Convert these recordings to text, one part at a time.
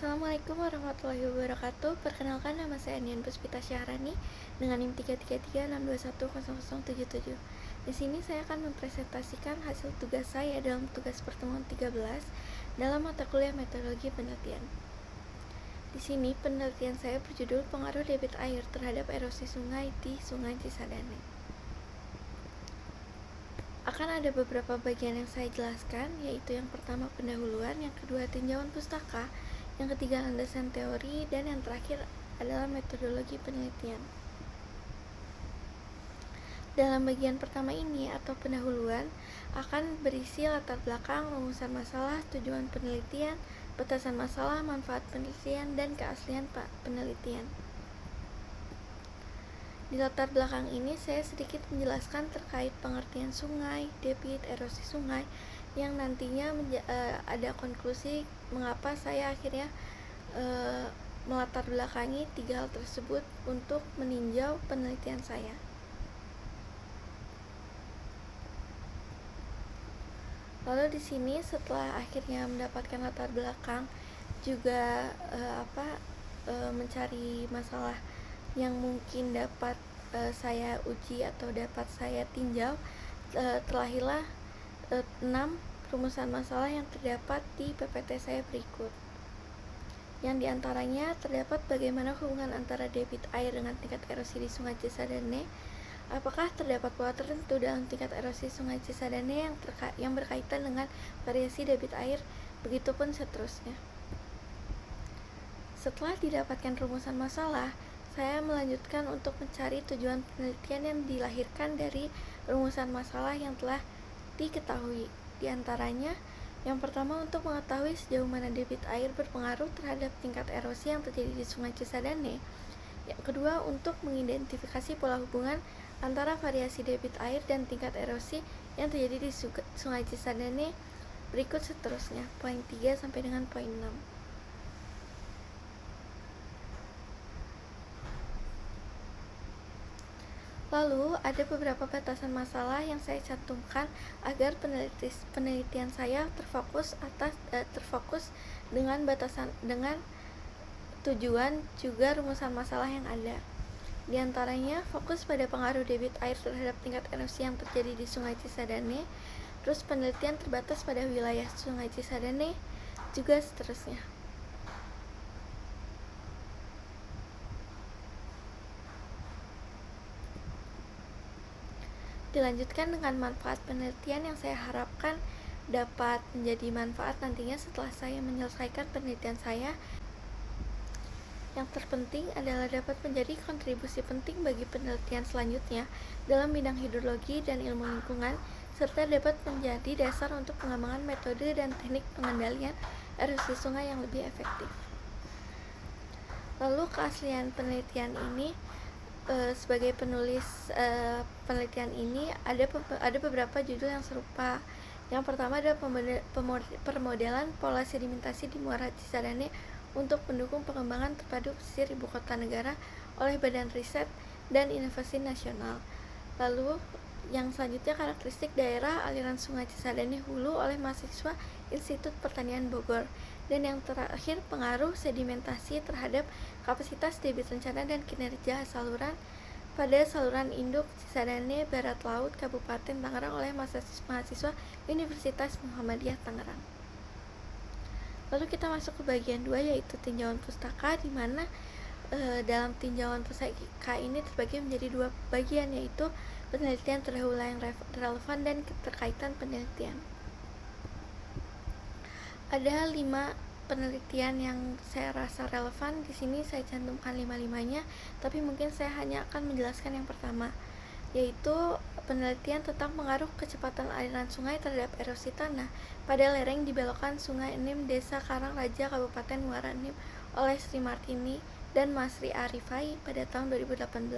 Assalamualaikum warahmatullahi wabarakatuh. Perkenalkan, nama saya Anian Puspita Syahrani dengan NIM 33362100077. Di sini saya akan mempresentasikan hasil tugas saya dalam tugas pertemuan 13 dalam mata kuliah metodologi penelitian. Di sini penelitian saya berjudul pengaruh debit air terhadap erosi sungai di Sungai Cisadane. Akan ada beberapa bagian yang saya jelaskan, yaitu yang pertama pendahuluan, yang kedua tinjauan pustaka, yang ketiga landasan teori, dan yang terakhir adalah metodologi penelitian. Dalam bagian pertama ini atau pendahuluan akan berisi latar belakang, rumusan masalah, tujuan penelitian, batasan masalah, manfaat penelitian, dan keaslian penelitian. Di latar belakang ini saya sedikit menjelaskan terkait pengertian sungai, debit, erosi sungai, yang nantinya ada konklusi mengapa saya akhirnya melatar belakangi tiga hal tersebut untuk meninjau penelitian saya. Lalu di sini setelah akhirnya mendapatkan latar belakang juga mencari masalah yang mungkin dapat saya uji atau dapat saya tinjau, terlahirlah 6 rumusan masalah yang terdapat di PPT saya berikut. Yang diantaranya terdapat bagaimana hubungan antara debit air dengan tingkat erosi di Sungai Cisadane. Apakah terdapat pola tertentu dalam tingkat erosi Sungai Cisadane yang berkaitan dengan variasi debit air, begitupun seterusnya. Setelah didapatkan rumusan masalah, saya melanjutkan untuk mencari tujuan penelitian yang dilahirkan dari rumusan masalah yang telah diketahui. Di antaranya, yang pertama untuk mengetahui sejauh mana debit air berpengaruh terhadap tingkat erosi yang terjadi di Sungai Cisadane. Yang kedua, untuk mengidentifikasi pola hubungan antara variasi debit air dan tingkat erosi yang terjadi di Sungai Cisadane. Berikut seterusnya, poin 3 sampai dengan poin 6. Lalu, ada beberapa batasan masalah yang saya cantumkan agar penelitian saya terfokus dengan tujuan juga rumusan masalah yang ada. Di antaranya, fokus pada pengaruh debit air terhadap tingkat erosi yang terjadi di Sungai Cisadane. Terus penelitian terbatas pada wilayah Sungai Cisadane, juga seterusnya. Dilanjutkan dengan manfaat penelitian yang saya harapkan dapat menjadi manfaat nantinya setelah saya menyelesaikan penelitian saya. Yang terpenting adalah dapat menjadi kontribusi penting bagi penelitian selanjutnya dalam bidang hidrologi dan ilmu lingkungan, serta dapat menjadi dasar untuk pengembangan metode dan teknik pengendalian erosi sungai yang lebih efektif. Lalu keaslian penelitian ini, sebagai penulis penelitian ini ada beberapa judul yang serupa. Yang pertama adalah permodelan pola sedimentasi di Muara Cisadane untuk mendukung pengembangan terpadu pesisir ibu kota negara oleh Badan Riset dan Inovasi Nasional. Lalu yang selanjutnya karakteristik daerah aliran Sungai Cisadane Hulu oleh mahasiswa Institut Pertanian Bogor. Dan yang terakhir pengaruh sedimentasi terhadap kapasitas debit rencana dan kinerja saluran pada saluran induk Cisadane Barat Laut Kabupaten Tangerang oleh mahasiswa Universitas Muhammadiyah Tangerang. Lalu kita masuk ke bagian 2, yaitu tinjauan pustaka, di mana dalam tinjauan pustaka ini terbagi menjadi 2 bagian, yaitu penelitian terdahulu yang relevan dan keterkaitan penelitian. Ada 5 penelitian yang saya rasa relevan. Di sini saya cantumkan 5-5-nya, tapi mungkin saya hanya akan menjelaskan yang pertama, yaitu penelitian tentang pengaruh kecepatan aliran sungai terhadap erosi tanah pada lereng di belokan Sungai Enim, Desa Karangraja, Kabupaten Muara Enim oleh Sri Martini dan Masri Arifai pada tahun 2018.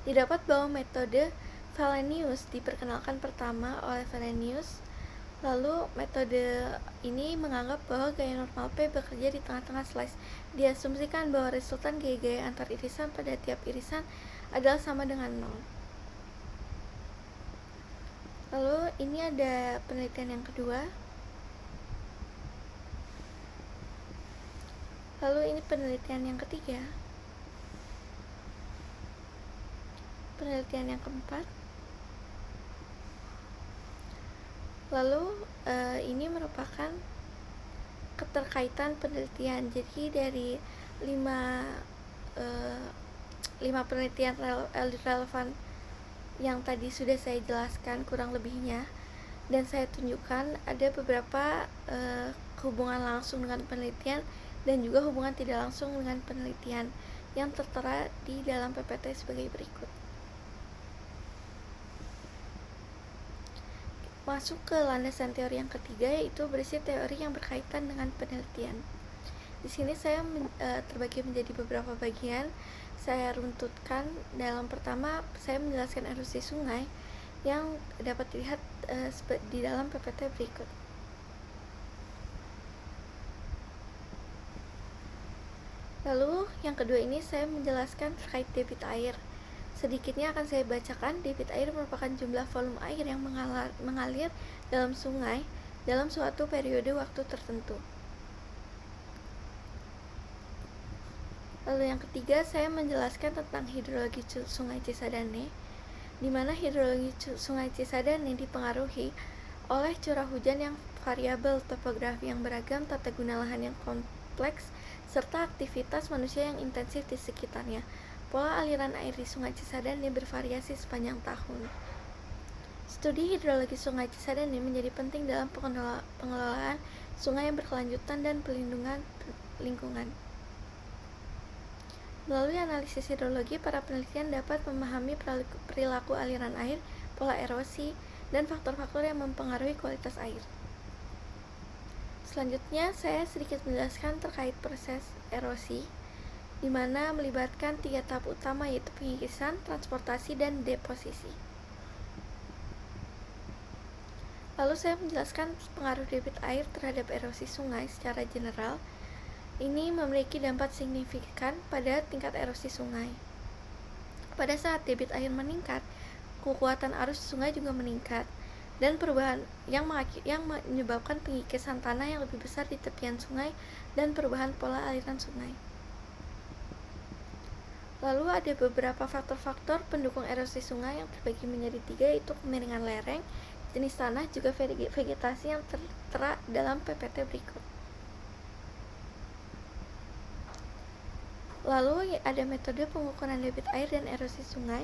Didapat bahwa metode Wallenius diperkenalkan pertama oleh Wallenius. Lalu metode ini menganggap bahwa gaya normal P bekerja di tengah-tengah slice. Diasumsikan bahwa resultan gaya-gaya antar irisan pada tiap irisan adalah sama dengan 0. Lalu ini ada penelitian yang kedua, Lalu ini penelitian yang ketiga. Penelitian yang keempat. Lalu ini merupakan keterkaitan penelitian. Jadi dari 5 penelitian relevan yang tadi sudah saya jelaskan kurang lebihnya, dan saya tunjukkan ada beberapa hubungan langsung dengan penelitian dan juga hubungan tidak langsung dengan penelitian yang tertera di dalam PPT sebagai berikut. Masuk ke landasan teori yang ketiga, yaitu berisi teori yang berkaitan dengan penelitian. Di sini saya terbagi menjadi beberapa bagian. Saya runtutkan. Dalam pertama, saya menjelaskan erosi sungai yang dapat dilihat di dalam PPT berikut. Lalu yang kedua ini saya menjelaskan terkait debit air. Sedikitnya akan saya bacakan. Debit air merupakan jumlah volume air yang mengalir dalam sungai dalam suatu periode waktu tertentu. Lalu yang ketiga, saya menjelaskan tentang hidrologi Sungai Cisadane, di mana hidrologi Sungai Cisadane dipengaruhi oleh curah hujan yang variabel, topografi yang beragam, tata guna lahan yang kompleks, serta aktivitas manusia yang intensif di sekitarnya. Pola aliran air di Sungai Cisadane bervariasi sepanjang tahun. Studi hidrologi Sungai Cisadane menjadi penting dalam pengelolaan sungai yang berkelanjutan dan pelindungan lingkungan. Melalui analisis hidrologi, para penelitian dapat memahami perilaku aliran air, pola erosi, dan faktor-faktor yang mempengaruhi kualitas air. Selanjutnya, saya sedikit menjelaskan terkait proses erosi, di mana melibatkan 3 tahap utama, yaitu pengikisan, transportasi, dan deposisi. Lalu saya menjelaskan pengaruh debit air terhadap erosi sungai secara general. Ini memiliki dampak signifikan pada tingkat erosi sungai. Pada saat debit air meningkat, kekuatan arus sungai juga meningkat, dan perubahan yang menyebabkan pengikisan tanah yang lebih besar di tepian sungai dan perubahan pola aliran sungai. Lalu ada beberapa faktor-faktor pendukung erosi sungai yang terbagi menjadi 3, yaitu kemiringan lereng, jenis tanah, juga vegetasi yang tertera dalam PPT berikut. Lalu ada metode pengukuran debit air dan erosi sungai,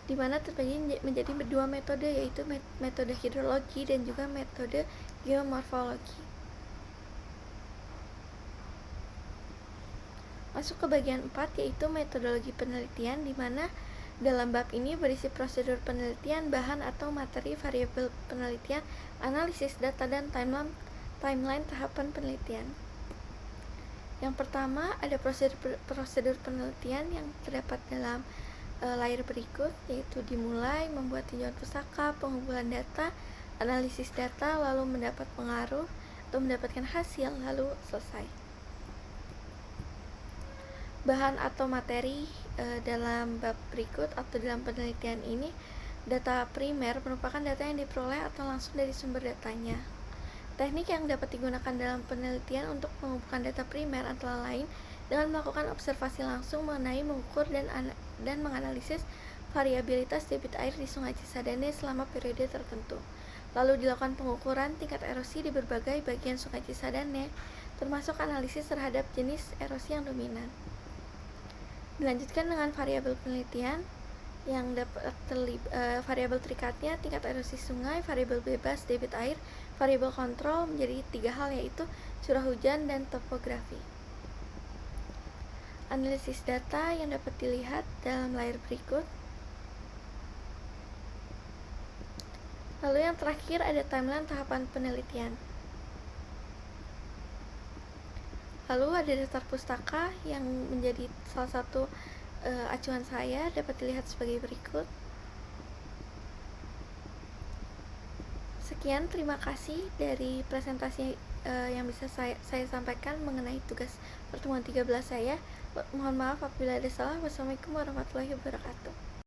di mana terbagi menjadi 2 metode, yaitu metode hidrologi dan juga metode geomorfologi. Masuk ke bagian 4, yaitu metodologi penelitian, di mana dalam bab ini berisi prosedur penelitian, bahan atau materi, variabel penelitian, analisis data, dan timeline tahapan penelitian. Yang pertama, ada prosedur penelitian yang terdapat dalam layar berikut, yaitu dimulai membuat tinjauan pustaka, pengumpulan data, analisis data, lalu mendapat pengaruh atau mendapatkan hasil, lalu selesai. Bahan atau materi dalam bab berikut atau dalam penelitian ini, data primer merupakan data yang diperoleh atau langsung dari sumber datanya. Teknik yang dapat digunakan dalam penelitian untuk mengumpulkan data primer antara lain dengan melakukan observasi langsung mengenai mengukur dan menganalisis variabilitas debit air di Sungai Cisadane selama periode tertentu. Lalu dilakukan pengukuran tingkat erosi di berbagai bagian Sungai Cisadane, termasuk analisis terhadap jenis erosi yang dominan. Dilanjutkan dengan variabel penelitian yang dapat variabel terikatnya tingkat erosi sungai, variabel bebas debit air, variabel kontrol menjadi 3 hal, yaitu curah hujan dan topografi. Analisis data yang dapat dilihat dalam layar berikut. Lalu yang terakhir ada timeline tahapan penelitian. Lalu ada daftar pustaka yang menjadi salah satu acuan saya, dapat dilihat sebagai berikut. Sekian, terima kasih dari presentasi yang bisa saya sampaikan mengenai tugas pertemuan 13 saya. Mohon maaf apabila ada salah. Wassalamualaikum warahmatullahi wabarakatuh.